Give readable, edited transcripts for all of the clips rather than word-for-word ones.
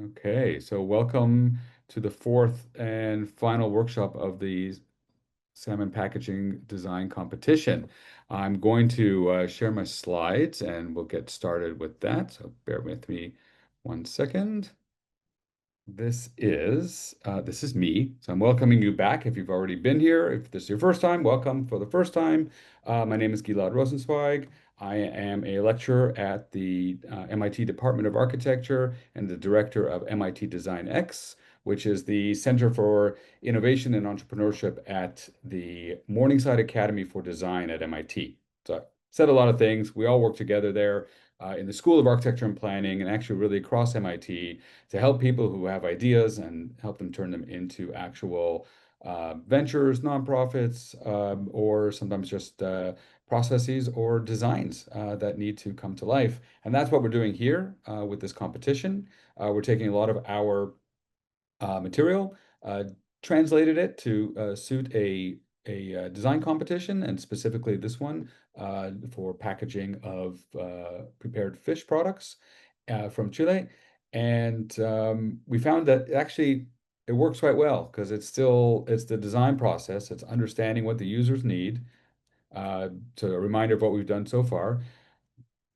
Okay, so welcome to the fourth and final workshop of the Salmon Packaging Design Competition. I'm going to share my slides and we'll get started with that. So bear with me 1 second. This is me. So I'm welcoming you back if you've already been here. If this is your first time, welcome for the first time. My name is Gilad Rosenzweig. I am a lecturer at the MIT Department of Architecture and the director of MIT Design X, which is the Center for Innovation and Entrepreneurship at the Morningside Academy for Design at MIT. So I said a lot of things. We all work together there in the School of Architecture and Planning and actually really across MIT to help people who have ideas and help them turn them into actual ventures, nonprofits, or sometimes just processes or designs that need to come to life. And that's what we're doing here with this competition. We're taking a lot of our material, translated it to suit a design competition, and specifically this one for packaging of prepared fish products from Chile. And we found that actually it works quite well because it's the design process. It's understanding what the users need. So a reminder of what we've done so far,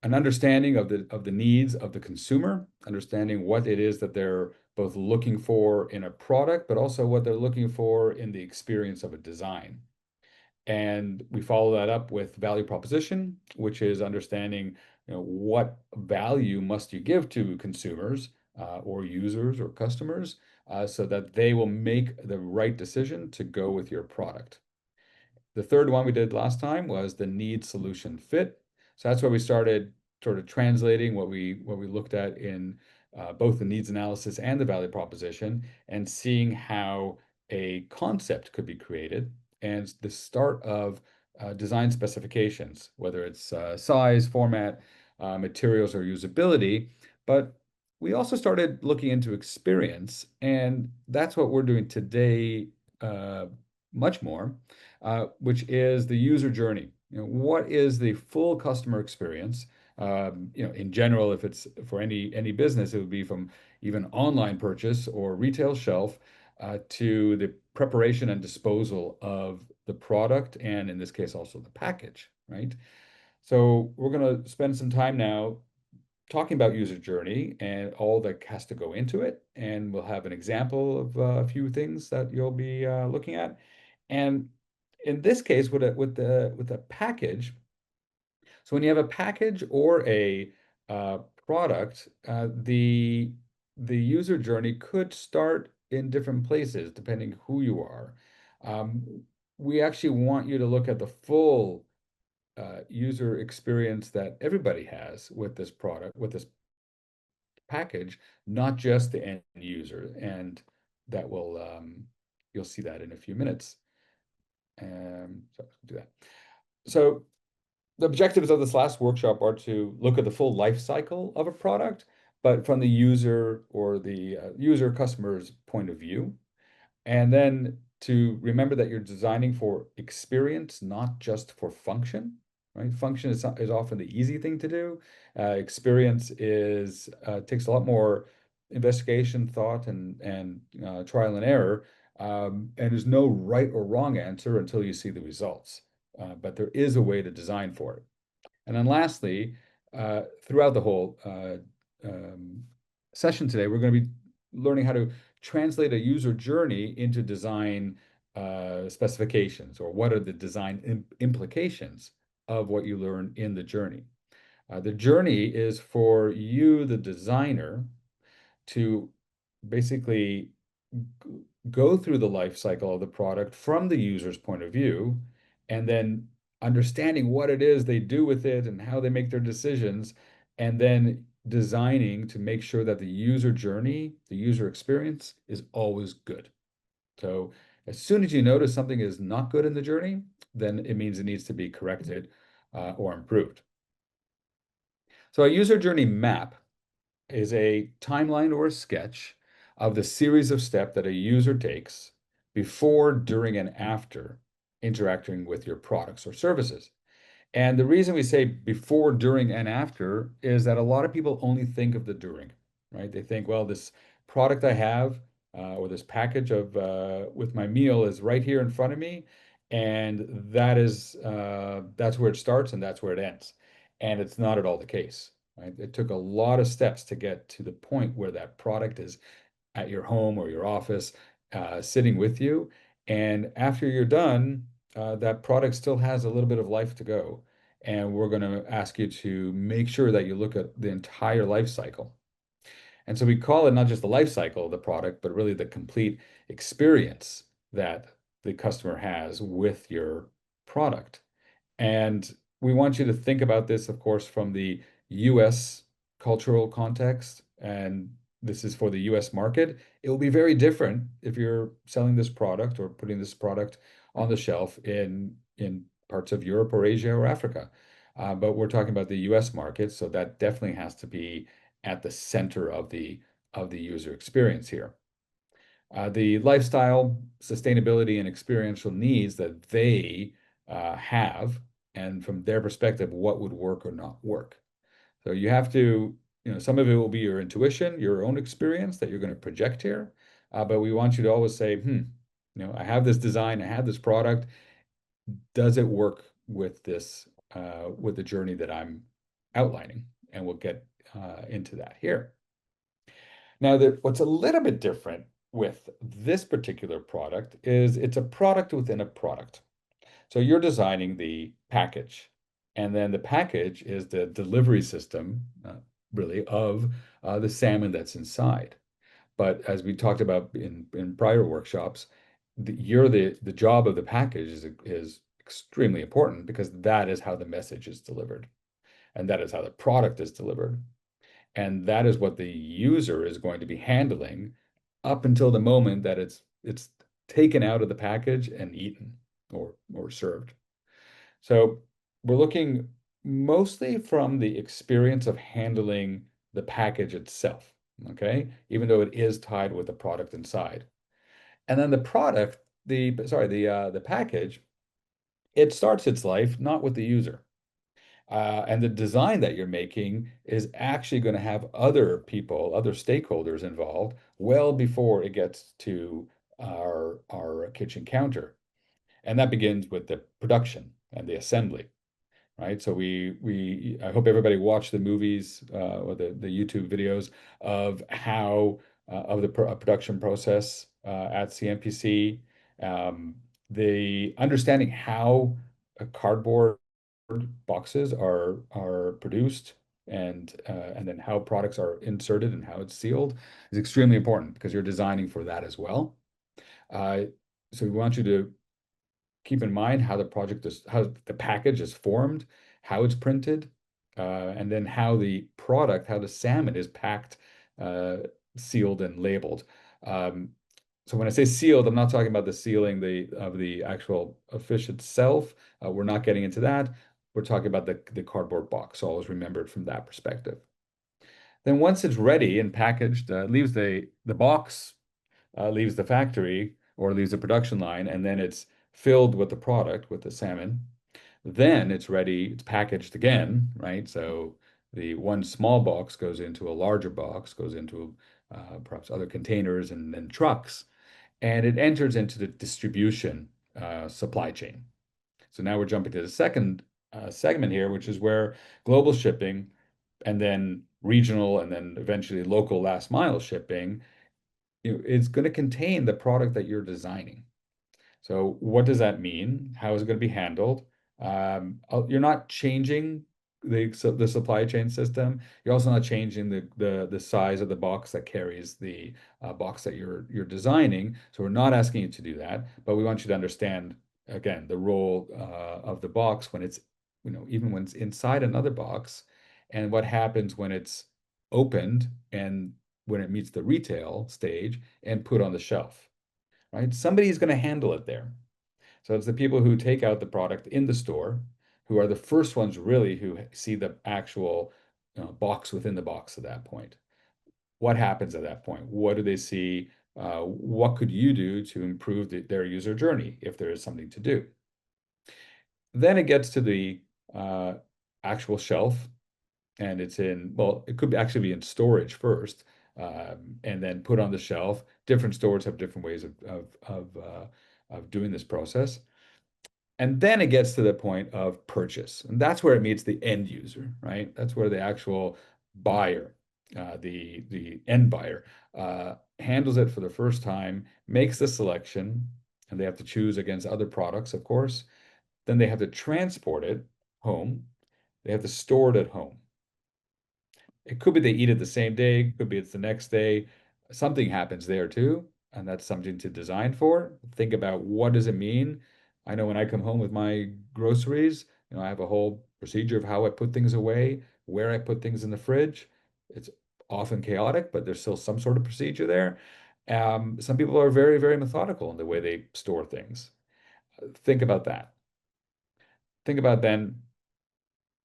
an understanding of the needs of the consumer, understanding what it is that they're both looking for in a product, but also what they're looking for in the experience of a design. And we follow that up with value proposition, which is understanding, what value must you give to consumers or users or customers so that they will make the right decision to go with your product. The third one we did last time was the need solution fit. So that's where we started sort of translating what we looked at in both the needs analysis and the value proposition, and seeing how a concept could be created and the start of design specifications, whether it's size, format, materials, or usability. But we also started looking into experience, and that's what we're doing today, much more, which is the user journey. What is the full customer experience? In general, if it's for any business, it would be from even online purchase or retail shelf to the preparation and disposal of the product, and in this case, also the package, right? So we're going to spend some time now talking about user journey and all that has to go into it, and we'll have an example of a few things that you'll be looking at. And in this case, with a package, so when you have a package or a product, the user journey could start in different places depending who you are. We actually want you to look at the full user experience that everybody has with this product, with this package, not just the end user. And that will you'll see that in a few minutes. So do that. So the objectives of this last workshop are to look at the full life cycle of a product, but from the user or the user customer's point of view. And then to remember that you're designing for experience, not just for function, right? Function is often the easy thing to do. Experience is takes a lot more investigation, thought, and trial and error. And there's no right or wrong answer until you see the results. But there is a way to design for it. And then lastly, throughout the whole session today, we're going to be learning how to translate a user journey into design specifications, or what are the design implications of what you learn in the journey. The journey is for you, the designer, to basically go through the life cycle of the product from the user's point of view, and then understanding what it is they do with it and how they make their decisions, and then designing to make sure that the user journey, the user experience is always good. So as soon as you notice something is not good in the journey, then it means it needs to be corrected or improved. So a user journey map is a timeline or a sketch of the series of steps that a user takes before, during, and after interacting with your products or services. And the reason we say before, during, and after is that a lot of people only think of the during. right? They think, well, this product I have or this package of with my meal is right here in front of me, and that's where it starts and that's where it ends. And it's not at all the case, right? It took a lot of steps to get to the point where that product is at your home or your office, sitting with you. And after you're done, that product still has a little bit of life to go. And we're going to ask you to make sure that you look at the entire life cycle. And so we call it not just the life cycle of the product, but really the complete experience that the customer has with your product. And we want you to think about this, of course, from the US cultural context. And this is for the US market. It will be very different if you're selling this product or putting this product on the shelf in parts of Europe or Asia or Africa. But we're talking about the US market, so that definitely has to be at the center of the user experience here. The lifestyle, sustainability, and experiential needs that they have, and from their perspective, what would work or not work. So you have to, some of it will be your intuition, your own experience that you're going to project here. But we want you to always say, I have this design, I have this product. Does it work with the journey that I'm outlining? And we'll get into that here. Now, what's a little bit different with this particular product is it's a product within a product. So you're designing the package, and then the package is the delivery system, really, of the salmon that's inside. But as we talked about in prior workshops, the job of the package is extremely important because that is how the message is delivered, and that is how the product is delivered. And that is what the user is going to be handling up until the moment that it's taken out of the package and eaten or served. So we're looking mostly from the experience of handling the package itself, okay? Even though it is tied with the product inside. And then the product, the package, it starts its life not with the user. And the design that you're making is actually going to have other people, other stakeholders involved well before it gets to our kitchen counter. And that begins with the production and the assembly, right? So I hope everybody watched the movies or the YouTube videos of how of the production process at CMPC, the understanding how a cardboard boxes are produced and then how products are inserted and how it's sealed is extremely important because you're designing for that as well. Uh, so we want you to keep in mind how the package is formed, how it's printed, and then how the salmon is packed, uh, sealed, and labeled. Um, so when I say sealed, I'm not talking about the sealing of the actual fish itself. We're not getting into that. We're talking about the cardboard box. So always remember it from that perspective. Then once it's ready and packaged, leaves the box, leaves the factory or leaves the production line, and then it's filled with the product, with the salmon. Then it's ready, it's packaged again, right? So the one small box goes into a larger box, goes into perhaps other containers and then trucks, and it enters into the distribution supply chain. So now we're jumping to the second segment here, which is where global shipping and then regional and then eventually local last mile shipping, it's going to contain the product that you're designing. So what does that mean? How is it going to be handled? You're not changing the supply chain system. You're also not changing the size of the box that carries the box that you're designing. So we're not asking you to do that, but we want you to understand again the role of the box when it's even when it's inside another box, and what happens when it's opened and when it meets the retail stage and put on the shelf, right? Somebody's going to handle it there. So it's the people who take out the product in the store who are the first ones really who see the actual box within the box at that point. What happens at that point? What do they see? What could you do to improve their user journey if there is something to do? Then it gets to the actual shelf, and it's in, well, it could actually be in storage first, and then put on the shelf. Different stores have different ways of doing this process. And then it gets to the point of purchase. And that's where it meets the end user, right? That's where the actual buyer, the end buyer, handles it for the first time, makes the selection, and they have to choose against other products, of course. Then they have to transport it home. They have to store it at home. It could be they eat it the same day, could be it's the next day. Something happens there too, and that's something to design for. Think about what does it mean? I know when I come home with my groceries, I have a whole procedure of how I put things away, where I put things in the fridge. It's often chaotic, but there's still some sort of procedure there. Some people are very, very methodical in the way they store things. Think about that. Think about then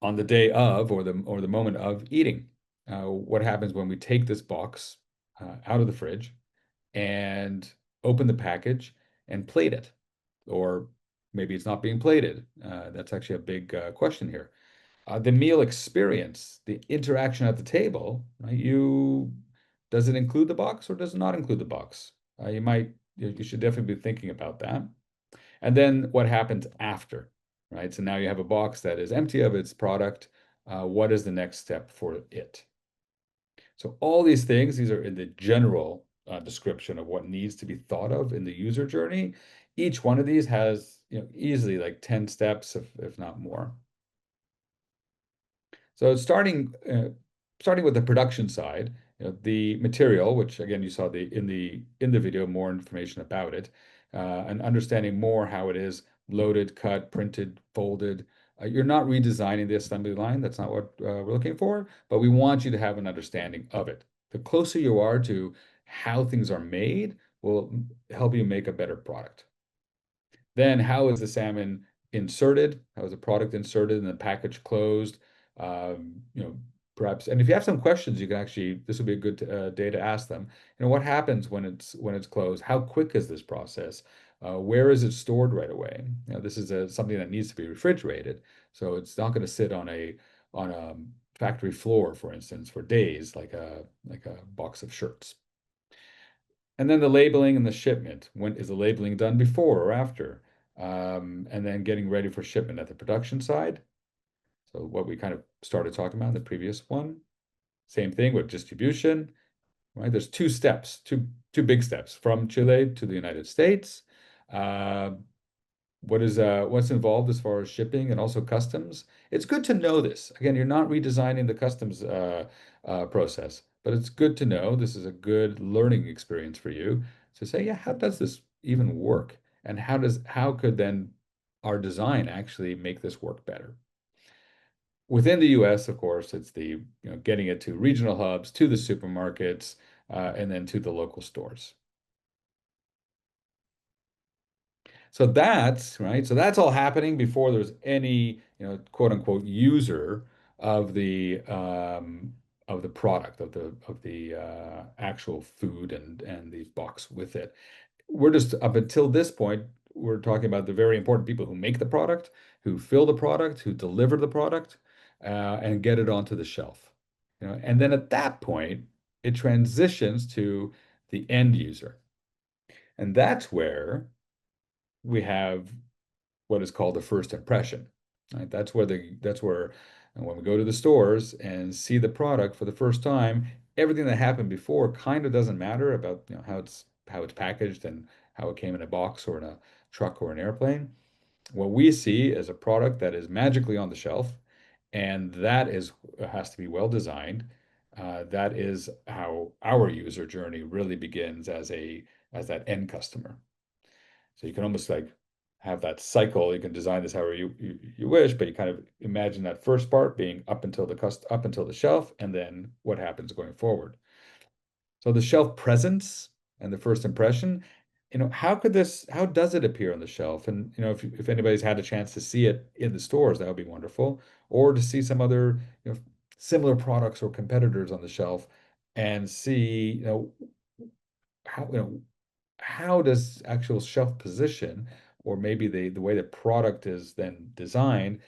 on the day of or the moment of eating. What happens when we take this box out of the fridge and open the package and plate it? Or maybe it's not being plated. That's actually a big question here. The meal experience, the interaction at the table, right? Does it include the box or does it not include the box? You should definitely be thinking about that. And then what happens after, right? So now you have a box that is empty of its product. What is the next step for it? So all these things, these are in the general description of what needs to be thought of in the user journey. Each one of these has, easily like 10 steps, if not more. So starting with the production side, the material, which again you saw in the video more information about it, and understanding more how it is loaded, cut, printed, folded. You're not redesigning the assembly line. That's not what we're looking for, but we want you to have an understanding of it. The closer you are to how things are made will help you make a better product. Then how is the salmon inserted? How is the product inserted and the package closed? Um, you know, perhaps, and if you have some questions, you can actually, this would be a good day to ask them. What happens when it's closed? How quick is this process? Where is it stored right away? This is something that needs to be refrigerated, so it's not going to sit on a factory floor, for instance, for days, like a box of shirts. And then the labeling and the shipment. When is the labeling done before or after? And then getting ready for shipment at the production side. So what we kind of started talking about in the previous one. Same thing with distribution, right? There's two steps, two big steps from Chile to the United States. Uh, what's involved as far as shipping and also customs? It's good to know this. Again, you're not redesigning the customs process, but it's good to know. This is a good learning experience for you to say, yeah, how does this even work? And how could then our design actually make this work better? Within the US, of course, it's getting it to regional hubs, to the supermarkets, and then to the local stores. So that's right. So that's all happening before there's any, quote unquote, user of the product of the actual food and the box with it. We're just up until this point, we're talking about the very important people who make the product, who fill the product, who deliver the product, and get it onto the shelf. And then at that point, it transitions to the end user, and that's where we have what is called the first impression. Right? That's where when we go to the stores and see the product for the first time, everything that happened before kind of doesn't matter about how it's packaged and how it came in a box or in a truck or an airplane. What we see is a product that is magically on the shelf, and that is has to be well designed. That is how our user journey really begins as that end customer. So you can almost like have that cycle. You can design this however you wish, but you kind of imagine that first part being up until the shelf, and then what happens going forward. So the shelf presence and the first impression, how does it appear on the shelf? And if anybody's had a chance to see it in the stores, that would be wonderful. Or to see some other, similar products or competitors on the shelf and see, how, how does actual shelf position or maybe the way the product is then designed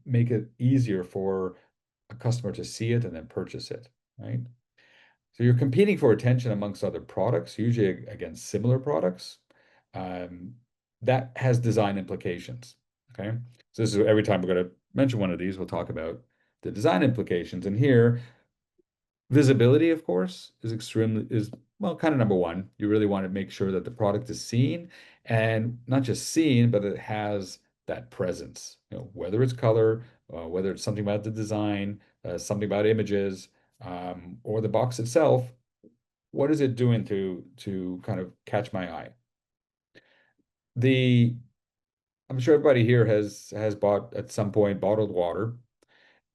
make it easier for a customer to see it and then purchase it, right? So you're competing for attention amongst other products, usually against similar products. Um, that has design implications. Okay. So this is every time we're going to mention one of these, we'll talk about the design implications. And here, visibility, of course, is well, kind of number one. You really want to make sure that the product is seen and not just seen, but it has that presence. Whether it's color, whether it's something about the design, something about images, or the box itself. What is it doing to kind of catch my eye? The I'm sure everybody here has bought at some point bottled water.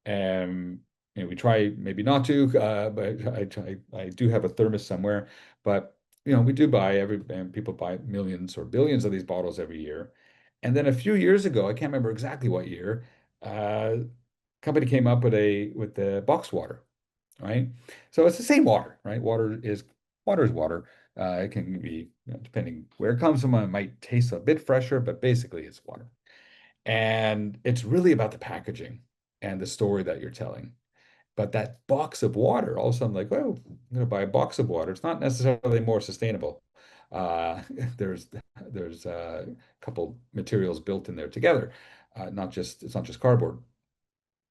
And we try maybe not to, but I do have a thermos somewhere. But we do buy and people buy millions or billions of these bottles every year. And then a few years ago, I can't remember exactly what year, company came up with the box water, right? So it's the same water, right? Water is water. It can be, depending where it comes from, it might taste a bit fresher, but basically it's water. And it's really about the packaging and the story that you're telling. But that box of water, all of a sudden, like, oh, I'm going to buy a box of water. It's not necessarily more sustainable. Uh, there's there's a couple materials built in there together. It's not just cardboard,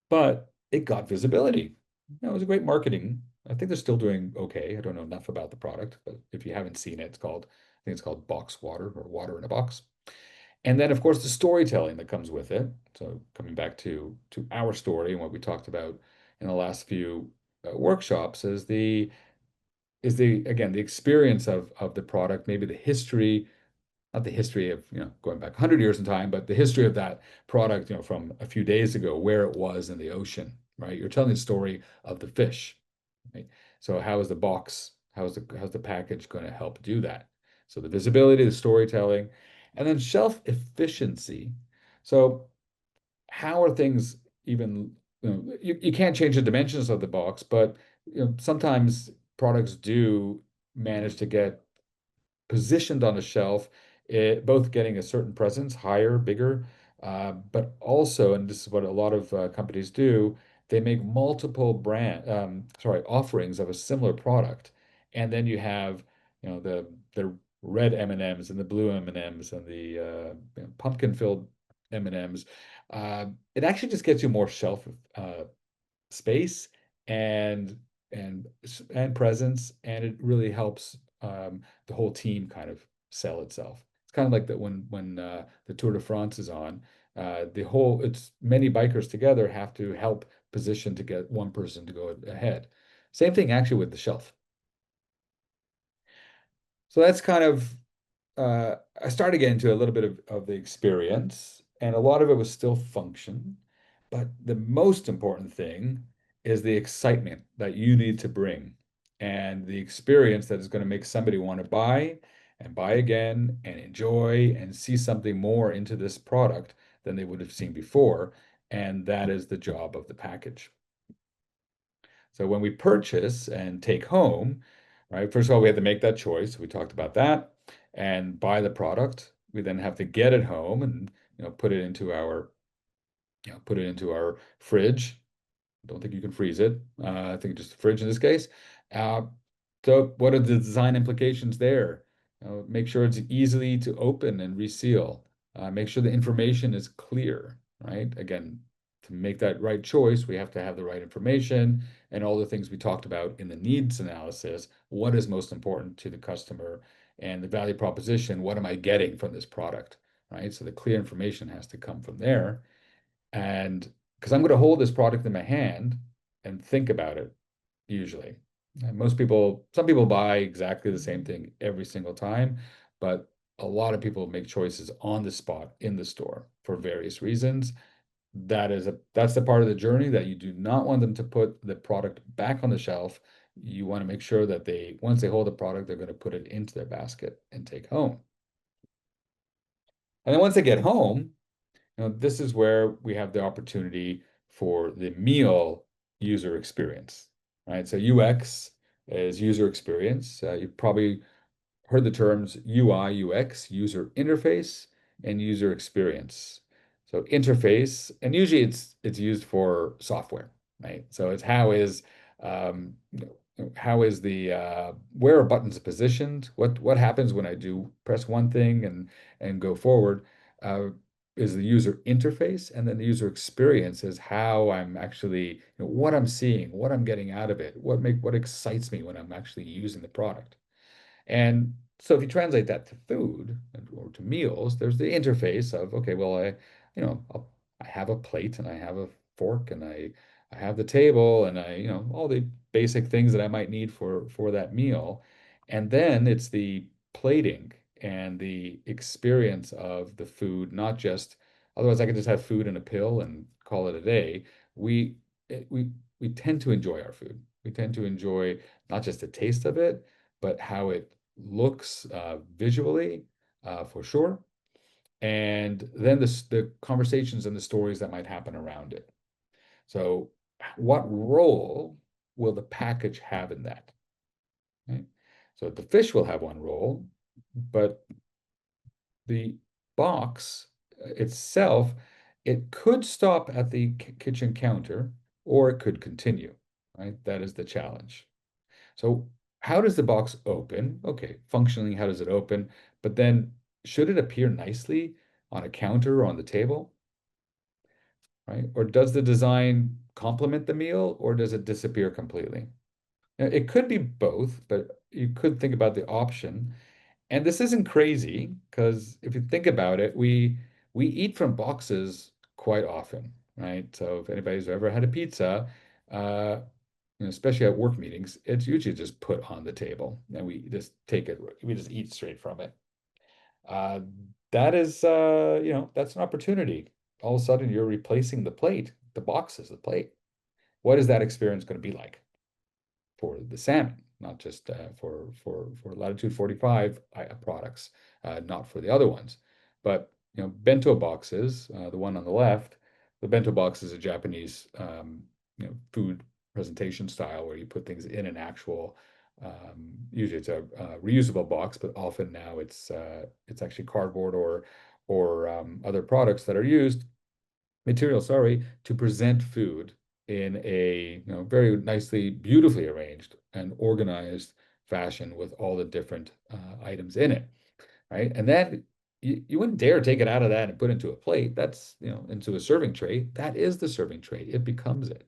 but it got visibility. It was a great marketing. I think they're still doing okay. I don't know enough about the product, but if you haven't seen it, I think it's called box water or water in a box. And then, of course, the storytelling that comes with it. So coming back to our story and what we talked about in the last few workshops is the again the experience of the product, maybe the history, not the history of going back 100 years in time, but the history of that product, from a few days ago, where it was in the ocean, right? You're telling the story of the fish, right? So how's the package going to help do that? So the visibility, the storytelling, and then shelf efficiency. So how are things even, you can't change the dimensions of the box, but sometimes products do manage to get positioned on a shelf, both getting a certain presence, higher, bigger, but also, and this is what a lot of companies do, they make multiple offerings of a similar product, and then you have, the red M&Ms and the blue M&Ms and the pumpkin-filled M&Ms. It actually just gets you more shelf space and and presence, and it really helps the whole team kind of sell itself. It's kind of like that when the Tour de France is on, it's many bikers together have to help position to get one person to go ahead. Same thing actually with the shelf. So that's kind of I started getting into a little bit of the experience, and a lot of it was still function. But the most important thing is the excitement that you need to bring and the experience that is going to make somebody want to buy and buy again and enjoy and see something more into this product than they would have seen before. And that is the job of the package. So when we purchase and take home, right, first of all, we have to make that choice. We talked about that and buy the product. We then have to get it home and put it into our fridge. Don't think you can freeze it. I think just the fridge in this case. Uh, so what are the design implications there? Make sure it's easily to open and reseal. Make sure the information is clear, right? Again, to make that right choice, we have to have the right information and all the things we talked about in the needs analysis. What is most important to the customer and the value proposition? What am I getting from this product, right? So the clear information has to come from there. And because I'm going to hold this product in my hand and think about it, usually. And some people buy exactly the same thing every single time, but a lot of people make choices on the spot in the store for various reasons. That's the part of the journey that you do not want them to put the product back on the shelf. You want to make sure that once they hold the product, they're going to put it into their basket and take home. And then once they get home, this is where we have the opportunity for the meal user experience, right? So UX is user experience. You've probably heard the terms UI, UX, user interface, and user experience. So interface, and usually it's used for software, right? So it's how is how is the where are buttons positioned? What happens when I do press one thing and go forward? Uh, is the user interface, and then the user experience is how I'm actually, what I'm seeing, what I'm getting out of it, what excites me when I'm actually using the product. And so if you translate that to food or to meals, there's the interface of, okay, well, I have a plate and I have a fork and I have the table and all the basic things that I might need for that meal. And then it's the plating and the experience of the food, not just, otherwise I could just have food and a pill and call it a day. We we tend to enjoy our food. We tend to enjoy not just the taste of it, but how it looks visually, for sure, and then the conversations and the stories that might happen around it. So, what role will the package have in that? Right? So the fish will have one role, but the box itself, it could stop at the kitchen counter or it could continue, right? That is the challenge. So how does the box open? Okay, functionally, how does it open? But then should it appear nicely on a counter or on the table, right? Or does the design complement the meal or does it disappear completely? Now, it could be both, but you could think about the option. And this isn't crazy because if you think about it, we eat from boxes quite often, right? So if anybody's ever had a pizza, uh, especially at work meetings, it's usually just put on the table and we just take it, we just eat straight from it. Uh, that is, that's an opportunity. All of a sudden, you're replacing the plate, the box is the plate. What is that experience going to be like for the salmon, not just for Latitude 45 products, not for the other ones. But bento boxes, the one on the left, the bento box is a Japanese food presentation style where you put things in an actual. Usually it's a reusable box, but often now it's actually cardboard or other products that are used material, sorry, to present food in a very nicely, beautifully arranged and organized fashion with all the different items in it, right? And that you wouldn't dare take it out of that and put it into a plate. That's, into a serving tray. That is the serving tray. It becomes it.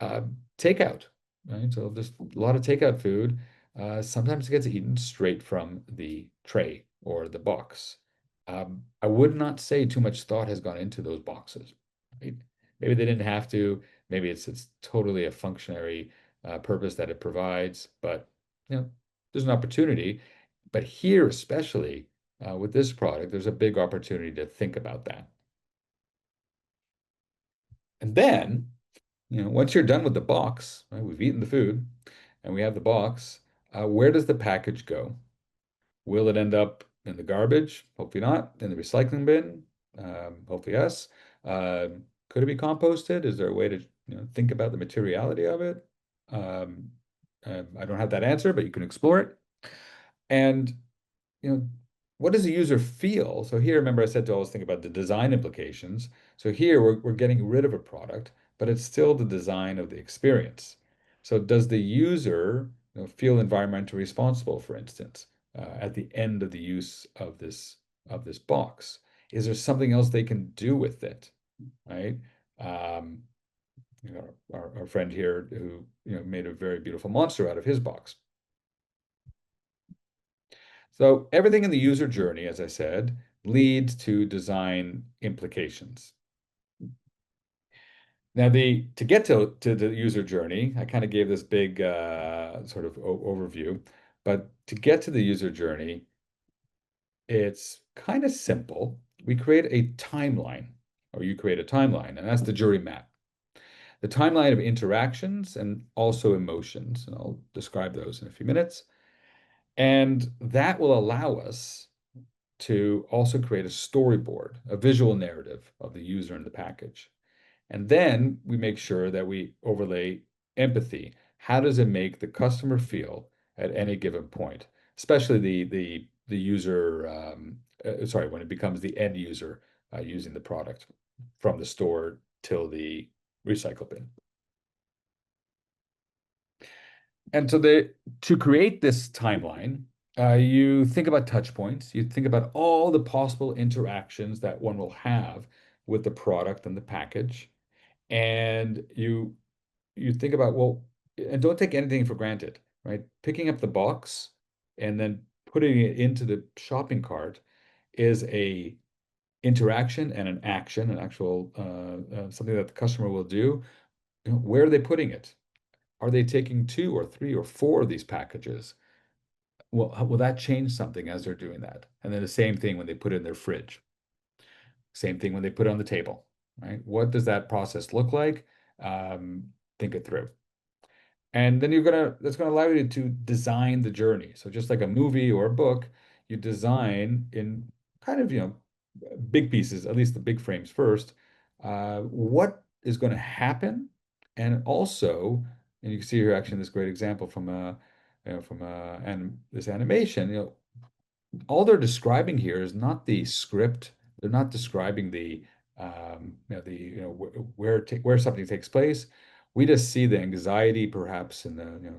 Uh, Takeout, right? So there's a lot of takeout food. Sometimes it gets eaten straight from the tray or the box. I would not say too much thought has gone into those boxes, right? Maybe they didn't have to. Maybe it's totally a functionary purpose that it provides, but there's an opportunity. But here, especially with this product, there's a big opportunity to think about that. And then once you're done with the box, right, we've eaten the food and we have the box, where does the package go? Will it end up in the garbage? Hopefully not. In the recycling bin? Hopefully yes. Could it be composted? Is there a way to think about the materiality of it? Um, I don't have that answer, but you can explore it. And you know, what does the user feel? So here, remember I said to always think about the design implications. So here we're getting rid of a product, but it's still the design of the experience. So does the user feel environmentally responsible, for instance, at the end of the use of this box? Is there something else they can do with it, right? Um, our friend here who made a very beautiful monster out of his box. So everything in the user journey, as I said, leads to design implications. Now, the to get to the user journey, I kind of gave this big sort of overview, but to get to the user journey, it's kind of simple. We create a timeline, or you create a timeline, and that's the jury map. The timeline of interactions and also emotions, and I'll describe those in a few minutes. And that will allow us to also create a storyboard, a visual narrative of the user in the package. And then we make sure that we overlay empathy. How does it make the customer feel at any given point, especially the user, sorry, when it becomes the end user using the product from the store till the recycle bin. And so to create this timeline, you think about touch points, you think about all the possible interactions that one will have with the product and the package, and you think about, well, and don't take anything for granted, right? Picking up the box and then putting it into the shopping cart is a interaction and an action, an actual something that the customer will do. You know, where are they putting it? Are they taking two or three or four of these packages? Well, will that change something as they're doing that? And then the same thing when they put it in their fridge. Same thing when they put it on the table, right? What does that process look like? Think it through. And then that's gonna allow you to design the journey. So just like a movie or a book, you design in kind of, big pieces, at least the big frames first, what is going to happen. And also, and you can see here actually this great example from and this animation, all they're describing here is not the script. They're not describing where something takes place. We just see the anxiety, perhaps, in the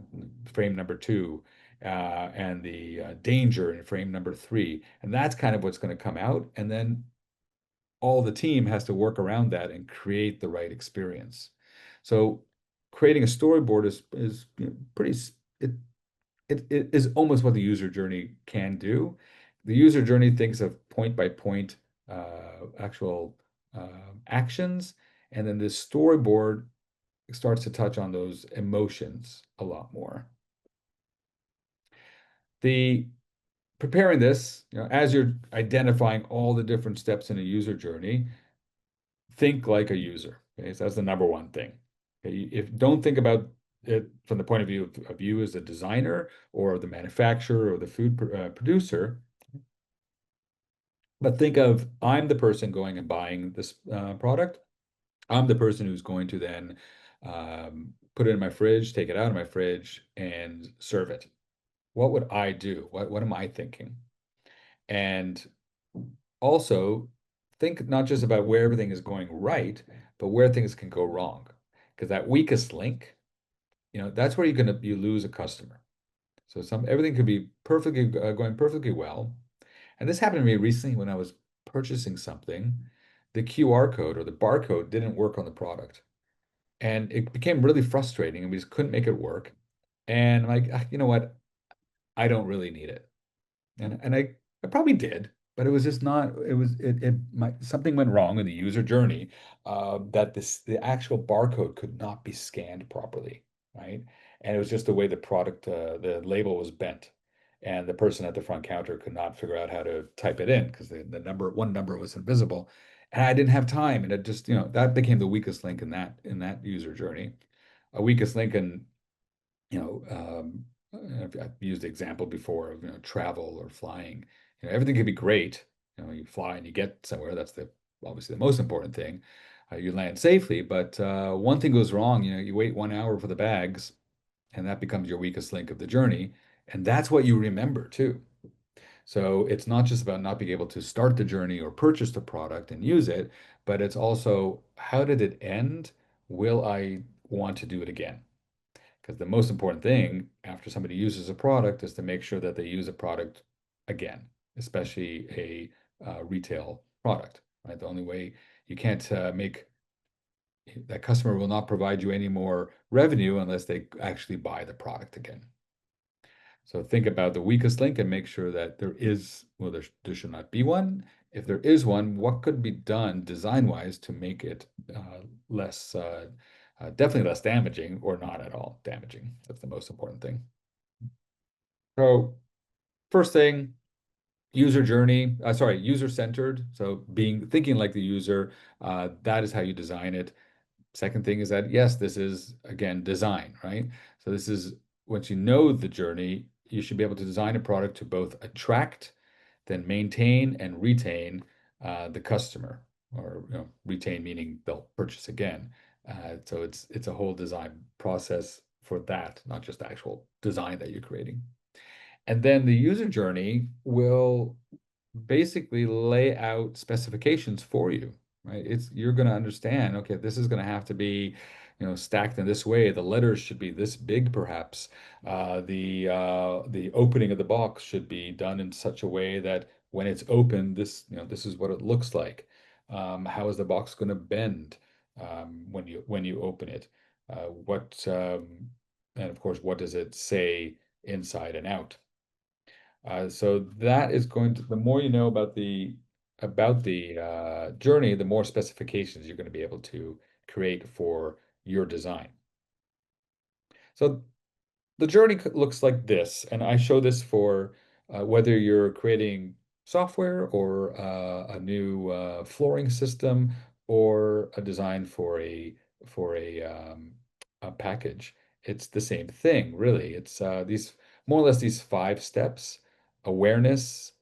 frame number two, and the danger in frame number three, and that's kind of what's going to come out. And then all the team has to work around that and create the right experience. So creating a storyboard is pretty it it is almost what the user journey can do. The user journey thinks of point by point actual actions, and then this storyboard starts to touch on those emotions a lot more. The preparing this, as you're identifying all the different steps in a user journey, think like a user. Okay, so that's the number one thing. Okay, if don't think about it from the point of view of you as a designer or the manufacturer or the food producer, but think of I'm the person going and buying this product. I'm the person who's going to then put it in my fridge, take it out of my fridge, and serve it. What would I do? What am I thinking? And also think not just about where everything is going right, but where things can go wrong. Because that weakest link, that's where you lose a customer. So everything could be perfectly going perfectly well. And this happened to me recently when I was purchasing something. The QR code or the barcode didn't work on the product. And it became really frustrating and we just couldn't make it work. And I'm like, "Ah, you know what? I don't really need it." And I probably did, but it was just not, something went wrong in the user journey, that the actual barcode could not be scanned properly, right? And it was just the way the label was bent. And the person at the front counter could not figure out how to type it in because one number was invisible. And I didn't have time. And it just, that became the weakest link in that user journey. A weakest link in I've used the example before of, travel or flying. Everything could be great. You fly and you get somewhere. That's obviously the most important thing. You land safely, but one thing goes wrong. You wait 1 hour for the bags, and that becomes your weakest link of the journey. And that's what you remember too. So it's not just about not being able to start the journey or purchase the product and use it, but it's also how did it end? Will I want to do it again? Because the most important thing after somebody uses a product is to make sure that they use a product again, especially a retail product, right? The only way you can't make that customer will not provide you any more revenue unless they actually buy the product again. So think about the weakest link and make sure that there should not be one. If there is one, what could be done design-wise to make it less, definitely less damaging or not at all damaging? That's the most important thing. So first thing, user-centered. So thinking like the user, that is how you design it. Second thing is that, yes, this is, again, design, right? So this is, once you know the journey, you should be able to design a product to both attract, then maintain and retain the customer, or retain meaning they'll purchase again. So it's a whole design process for that, not just the actual design that you're creating. And then the user journey will basically lay out specifications for you, right? You're going to understand, okay, this is going to have to be, stacked in this way. The letters should be this big, perhaps. The opening of the box should be done in such a way that when it's open, this is what it looks like. How is the box going to bend when you open it? What and of course, what does it say inside and out? So that is going to, the more you know about the journey, the more specifications you're going to be able to create for your design. So the journey looks like this, and I show this for whether you're creating software or a new flooring system or a design for a package. It's the same thing, really. It's these more or less these five steps: awareness,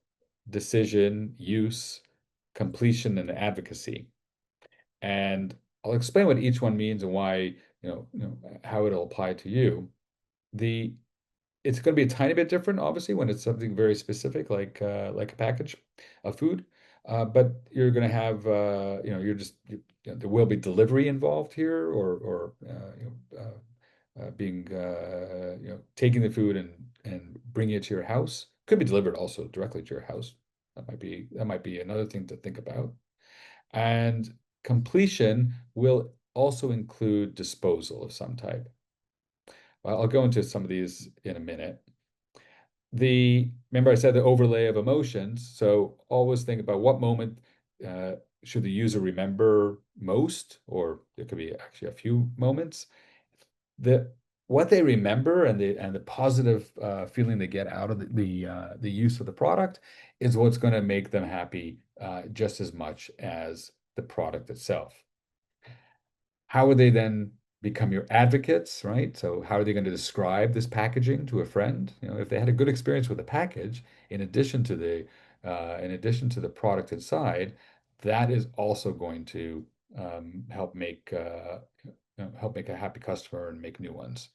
decision, use, completion, and advocacy. And I'll explain what each one means and why, how it'll apply to you. The It's going to be a tiny bit different, obviously, when it's something very specific like a package of food. But you're going to have, there will be delivery involved here, or being, taking the food and bringing it to your house. Could be delivered also directly to your house. That might be another thing to think about. And completion will also include disposal of some type. Well, I'll go into some of these in a minute. Remember I said the overlay of emotions. So always think about what moment uh, should the user remember most, or there could be actually a few moments. The What they remember and the positive feeling they get out of the use of the product is what's going to make them happy just as much as the product itself. How would they then become your advocates, right? So how are they going to describe this packaging to a friend? If they had a good experience with the package, in addition to the product inside, that is also going to help make a happy customer and make new ones.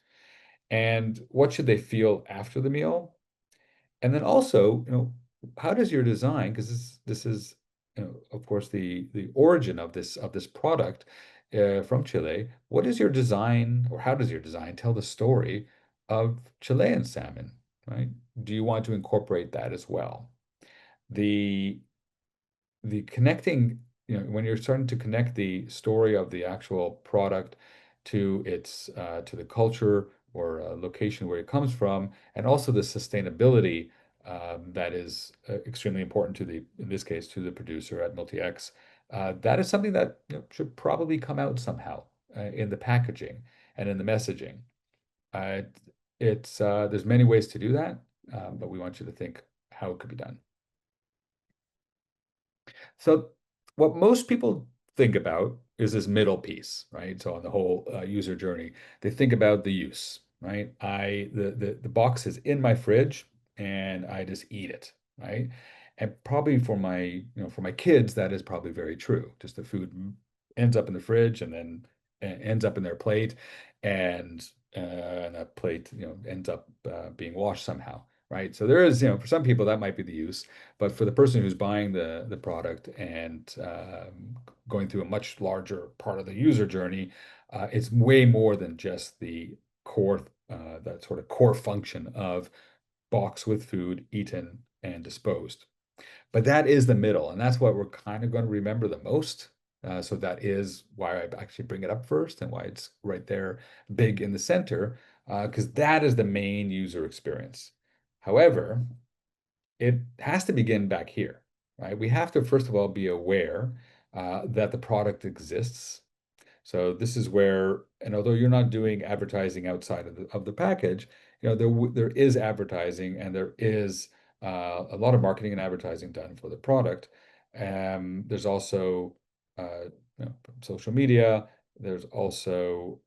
And what should they feel after the meal? And then also, how does your design, because this is, of course, the origin of this product from Chile. What is your design, or how does your design tell the story of Chilean salmon, right? Do you want to incorporate that as well? The the connecting, when you're starting to connect the story of the actual product to the culture or location where it comes from, and also the sustainability that is extremely important in this case, to the producer at MultiX. That is something that should probably come out somehow in the packaging and in the messaging. Uh, there's many ways to do that, but we want you to think how it could be done. So what most people think about is this middle piece, right? So on the whole user journey, they think about the use, right? The box is in my fridge and I just eat it, right? And probably for my kids, that is probably very true. Just the food ends up in the fridge and then ends up in their plate, and that plate, ends up being washed somehow, right? So there is, for some people that might be the use. But for the person who's buying the product and going through a much larger part of the user journey, it's way more than just that sort of core function of box with food eaten and disposed. But that is the middle, and that's what we're kind of going to remember the most. So that is why I actually bring it up first and why it's right there big in the center, because that is the main user experience. However, it has to begin back here, right? We have to, first of all, be aware that the product exists. So this is where, and although you're not doing advertising outside of the package, there is advertising, and there is a lot of marketing and advertising done for the product. There's also uh, social media. There's also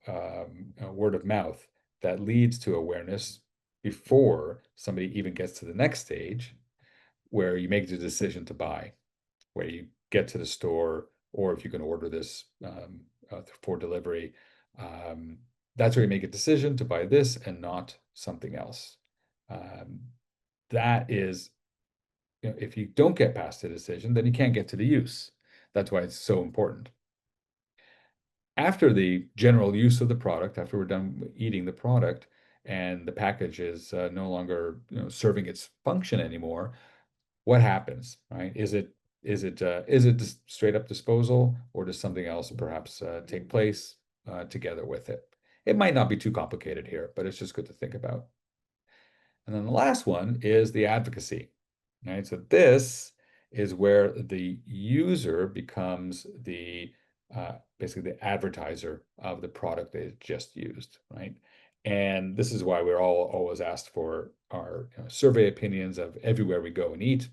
word of mouth that leads to awareness before somebody even gets to the next stage, where you make the decision to buy, where you get to the store, or if you can order this for delivery. Um, that's where you make a decision to buy this and not something else. Um, that is, if you don't get past the decision, then you can't get to the use. That's why it's so important. after the general use of the product, after we're done eating the product, and the package is no longer, serving its function anymore, what happens, right? Is it just straight up disposal, or does something else perhaps take place together with it? It might not be too complicated here, but it's just good to think about. And then the last one is the advocacy, right? So this is where the user becomes the basically the advertiser of the product they just used, right? And this is why we're all always asked for our survey opinions of everywhere we go and eat,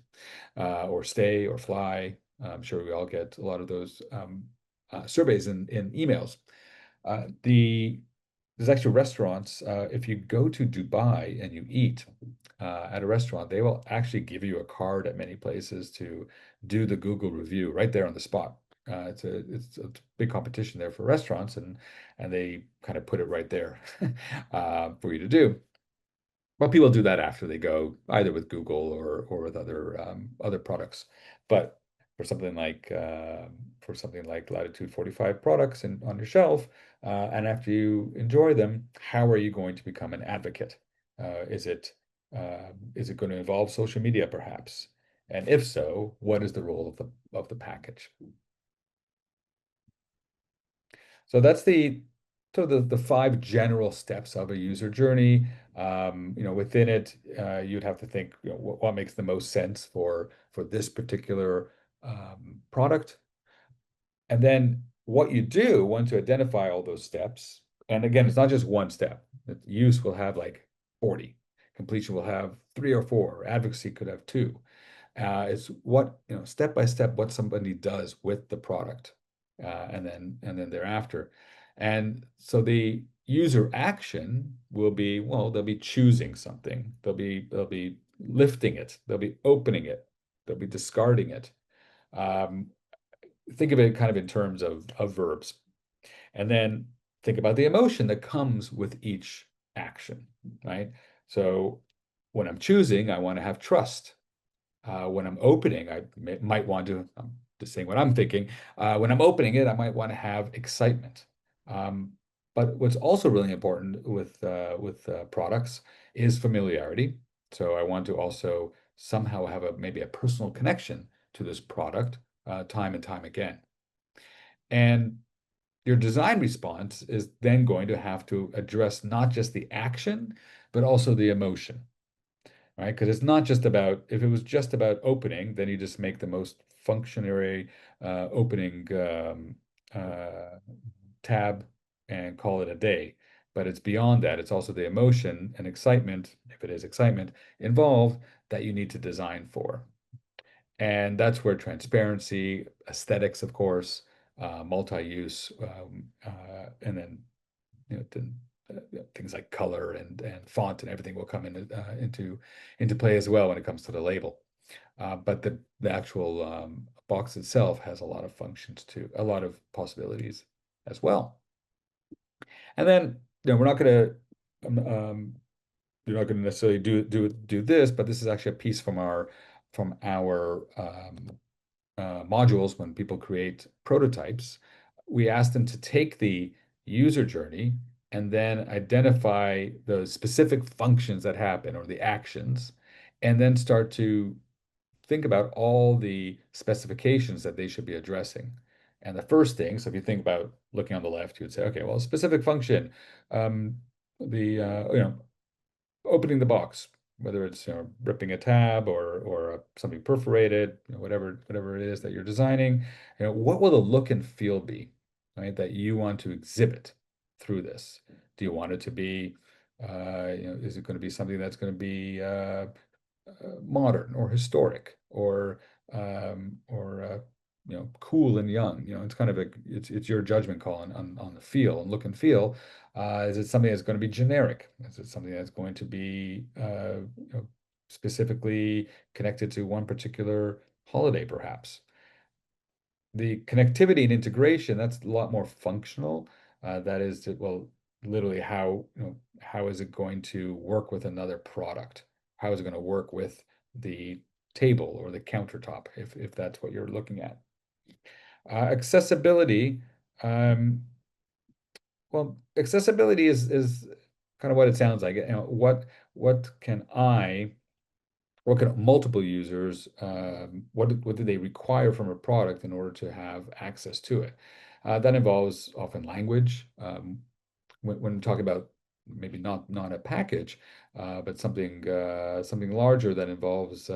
or stay or fly. I'm sure we all get a lot of those surveys in emails. There's actually restaurants. If you go to Dubai and you eat at a restaurant, they will actually give you a card at many places to do the Google review right there on the spot. It's a big competition there for restaurants, and they kind of put it right there for you to do. Well, people do that after they go, either with Google or with other products. But for something like Latitude 45 products on your shelf, and after you enjoy them, how are you going to become an advocate? Is it going to involve social media, perhaps? And if so, what is the role of the package? So that's the five general steps of a user journey. Within it, you'd have to think, what makes the most sense for this particular product. And then what you do once you identify all those steps, and again, it's not just one step. Use will have like 40. Completion will have three or four. Advocacy could have two. It's what, step by step, what somebody does with the product, and then thereafter. And so the user action will be, well, they'll be choosing something. They'll be lifting it. They'll be opening it. They'll be discarding it. Um, think of it kind of in terms of verbs. And then think about the emotion that comes with each action, right? So when I'm choosing, I want to have trust. When I'm opening, might want to, I'm just saying what I'm thinking. When I'm opening it, I might want to have excitement. Um, but what's also really important with products is familiarity. So I want to also somehow have maybe a personal connection to this product time and time again. And your design response is then going to have to address not just the action, but also the emotion, right? Because it's not just about, if it was just about opening, then you just make the most functionary opening tab and call it a day. But it's beyond that. It's also the emotion and excitement, if it is excitement, involved that you need to design for. And that's where transparency, aesthetics, of course, multi-use, and then things like color and font and everything will come into play as well when it comes to the label. But the actual box itself has a lot of functions too, a lot of possibilities as well. And then, we're not going to you're not going to necessarily do this, but this is actually a piece from our modules. When people create prototypes, we ask them to take the user journey and then identify the specific functions that happen or the actions, and then start to think about all the specifications that they should be addressing. And the first thing, so if you think about looking on the left, you would say, okay, well, specific function, um, the opening the box, whether it's ripping a tab or something perforated, whatever it is that you're designing, what will the look and feel be, right? That you want to exhibit through this. Do you want it to be, is it going to be something that's going to be modern or historic or cool and young? It's kind of it's your judgment call on the feel and look and feel. Is it something that's going to be generic? Is it something that's going to be specifically connected to one particular holiday, perhaps? The connectivity and integration, that's a lot more functional. That is, well, literally how is it going to work with another product? How is it going to work with the table or the countertop, if that's what you're looking at? Accessibility. Well, accessibility is kind of what it sounds like. What can what can multiple users, what do they require from a product in order to have access to it? That involves often language. When talking about maybe not a package, but something larger that involves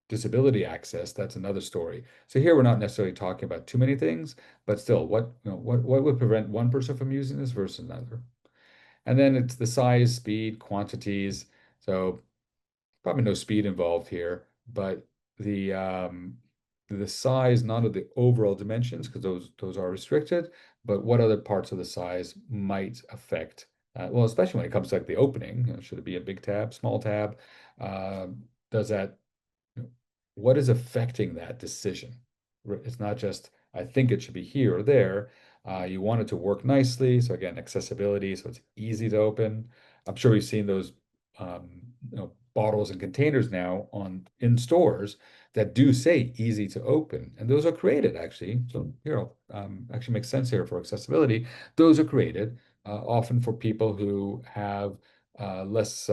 disability access, that's another story. So here we're not necessarily talking about too many things, but still, what would prevent one person from using this versus another? And then it's the size, speed, quantities. So probably no speed involved here, but the um, the size, not of the overall dimensions, because those are restricted, but what other parts of the size might affect. Well, especially when it comes to like the opening, should it be a big tab, small tab? Does that what is affecting that decision? It's not just, I think it should be here or there. You want it to work nicely. So again, accessibility, so it's easy to open. I'm sure we've seen those bottles and containers now on in stores that do say easy to open. And those are created actually. So, actually makes sense here for accessibility. Those are created often for people who have less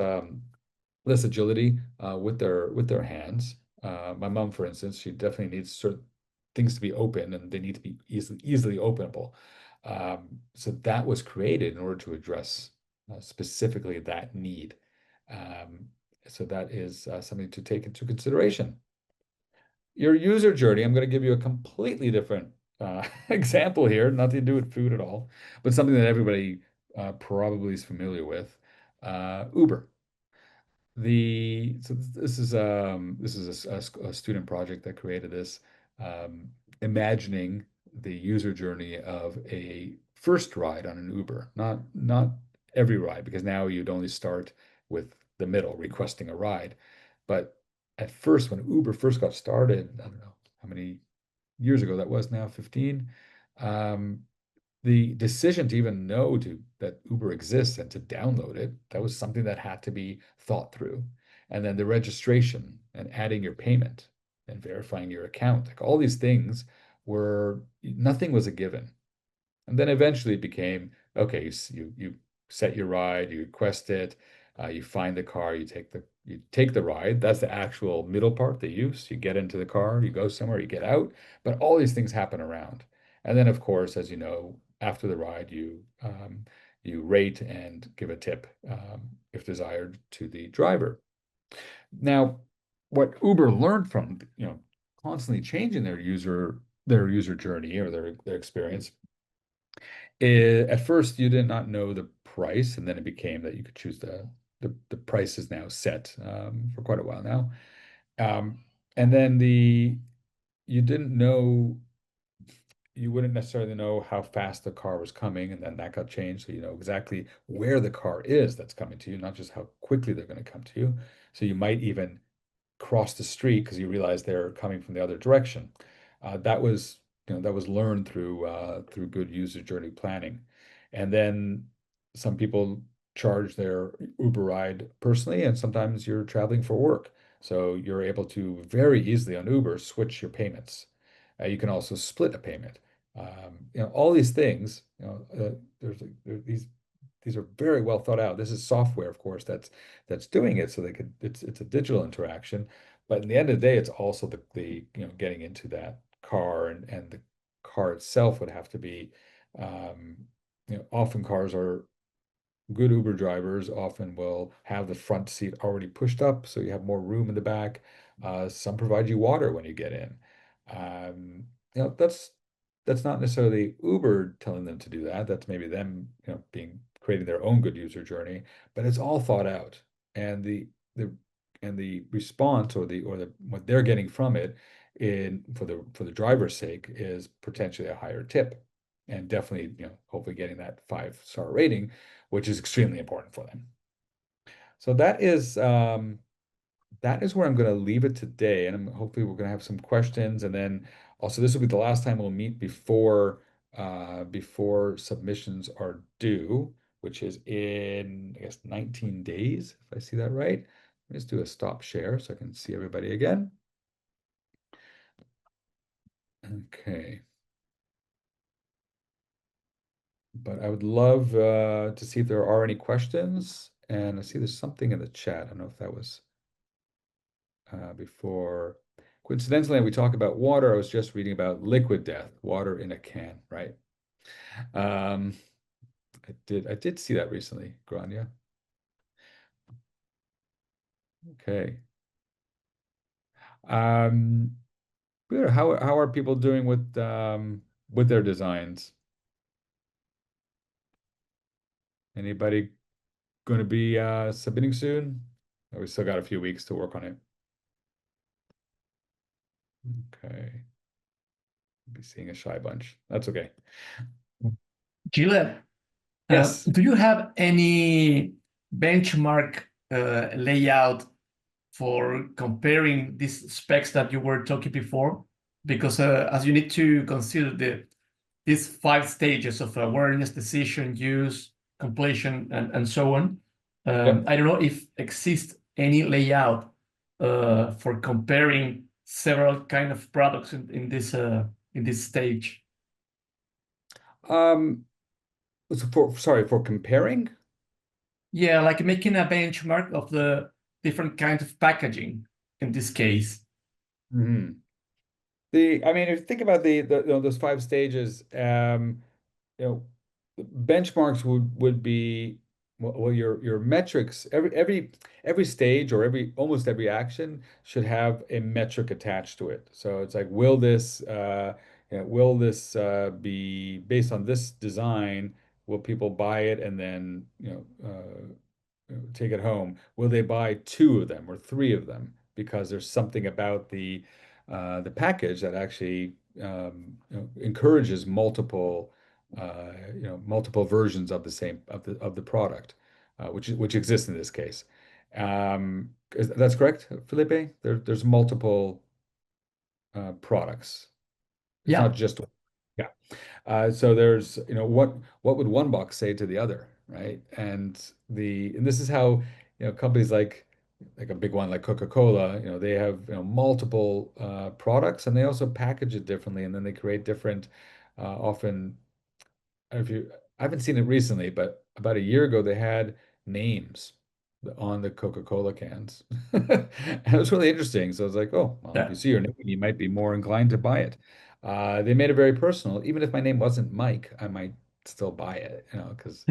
agility with their hands. My mom, for instance, she definitely needs certain things to be open, and they need to be easily openable. So that was created in order to address specifically that need. Um, so that is something to take into consideration. Your user journey, I'm going to give you a completely different example here, nothing to do with food at all, but something that everybody probably is familiar with. Uber. This is a student project that created this, um, imagining the user journey of a first ride on an Uber, not every ride, because now you'd only start with the middle, requesting a ride. But at first, when Uber first got started, I don't know how many years ago that was now, 15. Um, the decision to even know that Uber exists and to download it, that was something that had to be thought through. And then the registration and adding your payment and verifying your account, like all these things were nothing was a given. And then eventually it became, okay, you set your ride, you request it, you find the car, you take the ride. That's the actual middle part, the use. You get into the car, you go somewhere, you get out, but all these things happen around. And then, of course, as you know, after the ride, you rate and give a tip, if desired, to the driver. Now, what Uber learned from, constantly changing their user journey or their experience, at first you did not know the price, and then it became that you could choose the price is now set, for quite a while now. Um, and then you didn't know, you wouldn't necessarily know how fast the car was coming, and then that got changed, so you know exactly where the car is that's coming to you, not just how quickly they're going to come to you. So you might even cross the street because you realize they're coming from the other direction. That was learned through good user journey planning. And then some people charge their Uber ride personally, and sometimes you're traveling for work. So you're able to very easily on Uber switch your payments. You can also split a payment. All these things, these are very well thought out. This is software, of course, that's doing it, so it's a digital interaction. But in the end of the day, it's also the getting into that car, and the car itself would have to be, um, often cars are good Uber drivers often will have the front seat already pushed up, so you have more room in the back. Some provide you water when you get in. Um, that's not necessarily Uber telling them to do that. That's maybe them, being creating their own good user journey, but it's all thought out. And the the response or the what they're getting from it in for the driver's sake is potentially a higher tip, and definitely, hopefully getting that 5-star rating, which is extremely important for them. So that is where I'm going to leave it today, and hopefully we're going to have some questions, and then also this will be the last time we'll meet before submissions are due, which is in, I guess, 19 days, if I see that right. Let me just do a stop share so I can see everybody again. Okay. but I would love to see if there are any questions. And I see there's something in the chat. I don't know if that was before. Coincidentally, we talk about water. I was just reading about liquid death, water in a can, right? Um, I did see that recently, Grania. Okay. Um, Good. How are people doing with their designs? Anybody going to be submitting soon? Or we still got a few weeks to work on it. Okay. Be seeing a shy bunch. That's okay. Gillette, Yes. do you have any benchmark layout for comparing these specs that you were talking before? Because as you need to consider these five stages of awareness, decision, use, completion, and so on. Yep. I don't know if exists any layout for comparing several kind of products in this stage. Um, so for comparing. Yeah, like making a benchmark of the different kinds of packaging in this case. Mhm. I mean, if you think about those five stages, you know, benchmarks would be well, your metrics, every stage or every almost every action should have a metric attached to it. So it's like, will this be based on this design? Will people buy it and then take it home? Will they buy two of them or three of them because there's something about the package that actually encourages multiple versions of the same of the product, which exists in this case. That's correct, Felipe? There's multiple products. It's not Yeah. just one. Yeah. So there's, what would one box say to the other, right? And this is how, companies like a big one like Coca-Cola, they have, multiple products and they also package it differently and then they create different often if you I haven't seen it recently, but about a year ago they had names on the Coca-Cola cans. And it was really interesting. So I was like, oh, well, if Yeah. you see your name, you might be more inclined to buy it. They made it very personal. Even if my name wasn't Mike, I might still buy it, because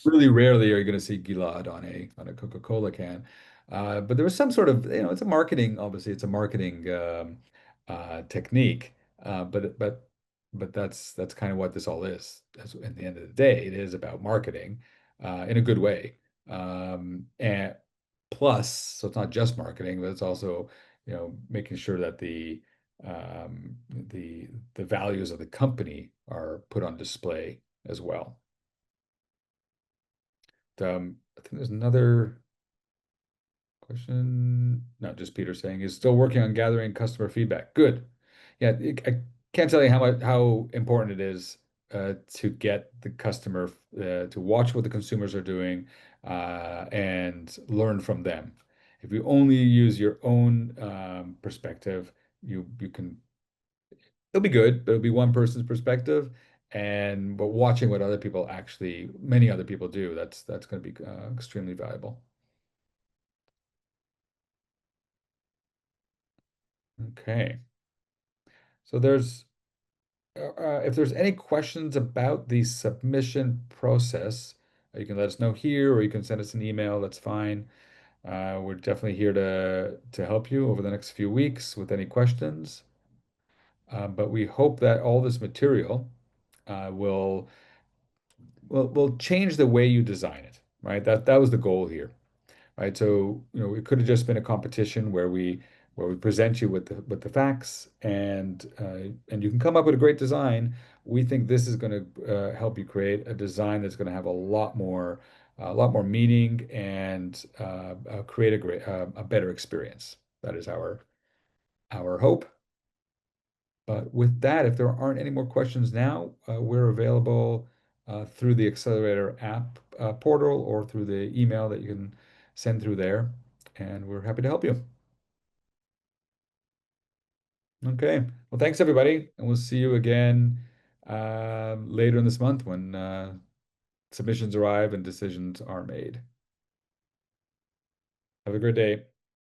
really rarely are you going to see Gilad on a Coca-Cola can. But there was some sort of, it's a marketing, obviously it's a marketing technique. But that's kind of what this all is. At the end of the day, it is about marketing in a good way. And plus, so it's not just marketing, but it's also, making sure that the values of the company are put on display as well. I think there's another question. No, just Peter saying he's still working on gathering customer feedback. Good. Yeah, I can't tell you how important it is to get the customer to watch what the consumers are doing and learn from them. If you only use your own perspective, you can it'll be good, but it'll be one person's perspective. But watching what many other people do, that's going to be extremely valuable. Okay. So if there's any questions about the submission process, you can let us know here, or you can send us an email. That's fine. We're definitely here to help you over the next few weeks with any questions. But we hope that all this material uh, will will change the way you design it, right? That was the goal here, right? So, it could have just been a competition where we present you with the facts and you can come up with a great design. We think this is going to help you create a design that's going to have a lot more meaning and create a better experience. That is our hope. But with that, if there aren't any more questions now, we're available through the Accelerator app portal or through the email that you can send through there, and we're happy to help you. Okay. Well, thanks everybody, and we'll see you again later in this month when submissions arrive and decisions are made. Have a great day.